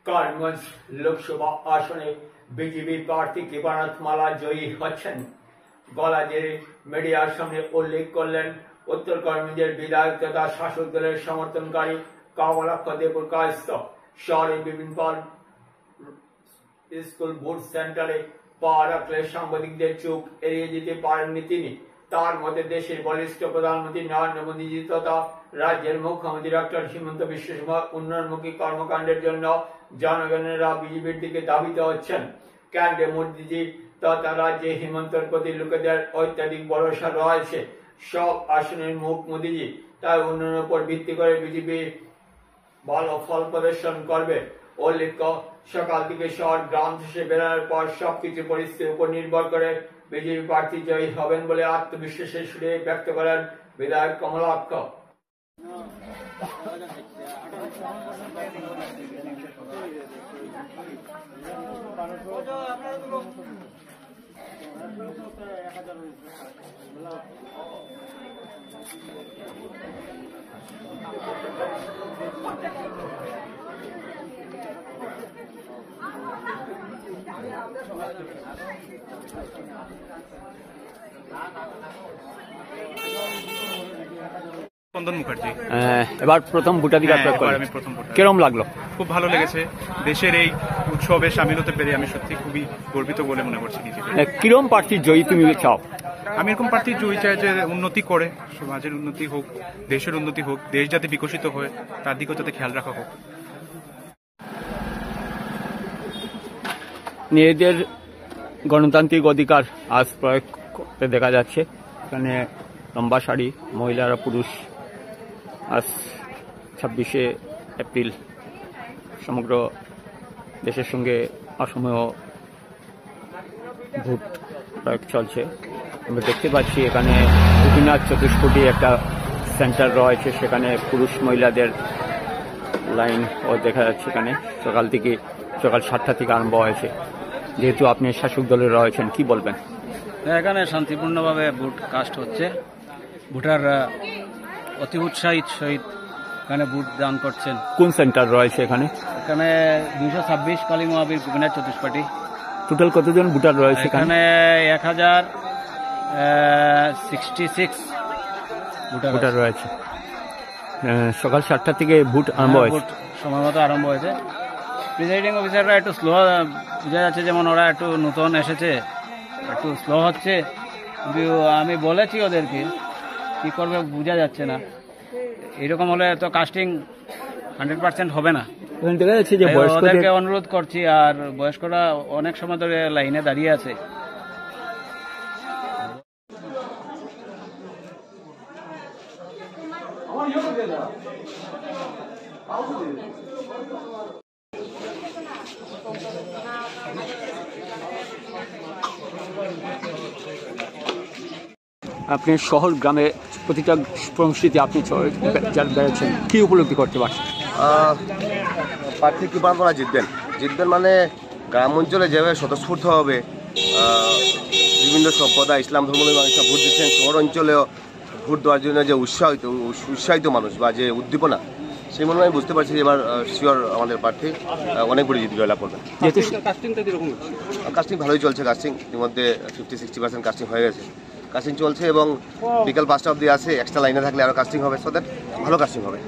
কারগঞ্জ লোকসভা আসনে বিজেপি প্রার্থী কৃপানাথ মালা জয়ী হচ্ছেন। গলা জেরে মিডিয়ার সামনে উল্লেখ করলেন উত্তর কারগঞ্জের বিধায়ক তথা শাসক দলের সমর্থনকারী কমলাক্ষ দেবপুর কায়স্থ। শহরে বিভিন্ন স্কুল বুথ সেন্টারে পা রাখলে সাংবাদিকদের চোখ এড়িয়ে যেতে পারেননি তিনি। তার মতে দেশের বলিষ্ঠ প্রধানমন্ত্রী নরেন্দ্র মোদীজি তথা রাজ্যের মুখ্যমন্ত্রী ডক্টর হিমন্ত বিশ্ব শর্মা উন্নয়নমুখী কর্মকাণ্ডের জন্য জনগণেরা বিজেপির দিকে ধাবিত হচ্ছেন। কেন্দ্রে মোদীজি তথা রাজ্যে হিমন্তের প্রতি লোকেদের অত্যাধিক ভরসা রয়েছে। সব আসনের মুখ মোদীজি, তাই উন্নয়নের উপর ভিত্তি করে বিজেপি ভালো ফল প্রদর্শন করবে। উল্লেখ্য, সকাল থেকে শহর গ্রাম শেষে বেরোনোর পর সবকিছু পরিস্থিতির উপর নির্ভর করে বিজেপি প্রার্থী জয়ী হবেন বলে আত্মবিশ্বাসের সুরে ব্যক্ত করেন বিধায়ক কমলাক্ষ। স্পন্দন মুখার্জি এবার প্রথম ভোটাধিকার প্রয়োগ করলেন, কিরকম লাগলো? খুব ভালো লেগেছে। দেশের এই উৎসবে সামিল হতে পেরে আমি সত্যি খুবই গর্বিত বলে মনে করছি নিজেকে। কিরকম প্রার্থী জয়ী তুমি চাও? আমি এরকম প্রার্থী জয়ী চাই যে উন্নতি করে, সমাজের উন্নতি হোক, দেশের উন্নতি হোক, দেশ যাতে বিকশিত হয় তার দিকেও যাতে খেয়াল রাখা হোক। নিজেদের গণতান্ত্রিক অধিকার আজ প্রয়োগ করতে দেখা যাচ্ছে। এখানে লম্বা শাড়ি, মহিলারা পুরুষ। আজ 26শে এপ্রিল সমগ্র দেশের সঙ্গে অসময় ভোট প্রয়োগ চলছে। আমরা দেখতে পাচ্ছি এখানে গোপীনাথ চতুষ্কোটি একটা সেন্টার রয়েছে, সেখানে পুরুষ মহিলাদের লাইন ও দেখা যাচ্ছে। এখানে সকাল 7টা থেকে আরম্ভ হয়েছে। যেহেতু আপনি শাসক দলে রয়েছেন, কি বলবেন? এখানে শান্তিপূর্ণভাবে ভোট কাস্ট হচ্ছে। ভোটাররা অতি উৎসাহিত সহিত এখানে ভোট দান করছেন। কোন সেন্টার রয়েছে এখানে? এখানে 226 কালী মহাবীর গোপীনাথ চতুষ্পাটি। টোটাল কতজন ভোটার রয়েছে এখানে? 1066 ভোটার রয়েছে। সকাল 7টা থেকে ভোট আরম্ভ হয়েছে, সময় মতো আরম্ভ হয়েছে। প্রিজাইডিং অফিসাররা একটু স্লো বোঝা যাচ্ছে, যেমন ওরা একটু নতুন এসেছে, একটু স্লো হচ্ছে। আমি বলেছি ওদেরকে, কি করবে বোঝা যাচ্ছে না। এরকম হলে তো কাস্টিং 100% হবে না। দেখা যাচ্ছে যে ওদেরকে অনুরোধ করছি। আর বয়স্করা অনেক সময় ধরে লাইনে দাঁড়িয়ে আছে। আপনি শহর গ্রামে প্রতিটা পরিস্থিতি আপনি বেড়েছেন, কি উপলব্ধি করতে পারছেন? প্রার্থী কৃপানাথ মালা জিতবেন মানে গ্রাম অঞ্চলে যেভাবে স্বতঃস্ফূর্ত হবে, বিভিন্ন সম্প্রদায় ইসলাম ধর্মের মানুষরা ভোট দিচ্ছেন, শহর অঞ্চলেও ভোট দেওয়ার জন্য যে উৎসাহিত মানুষ বা যে উদ্দীপনা, সেই মনে আমি বুঝতে পারছি যে এবার শিওর আমাদের প্রার্থী অনেক বড় জিত জয়লাভ করবেন। কাস্টিং ভালোই চলছে। কাস্টিং ইতিমধ্যে 50-60% কাস্টিং হয়ে গেছে। কাস্টিং চলছে এবং বিকাল 5টা অবধি আছে। এক্সট্রা লাইনে থাকলে আরও কাস্টিং হবে, সো দ্যাট ভালো কাস্টিং হবে।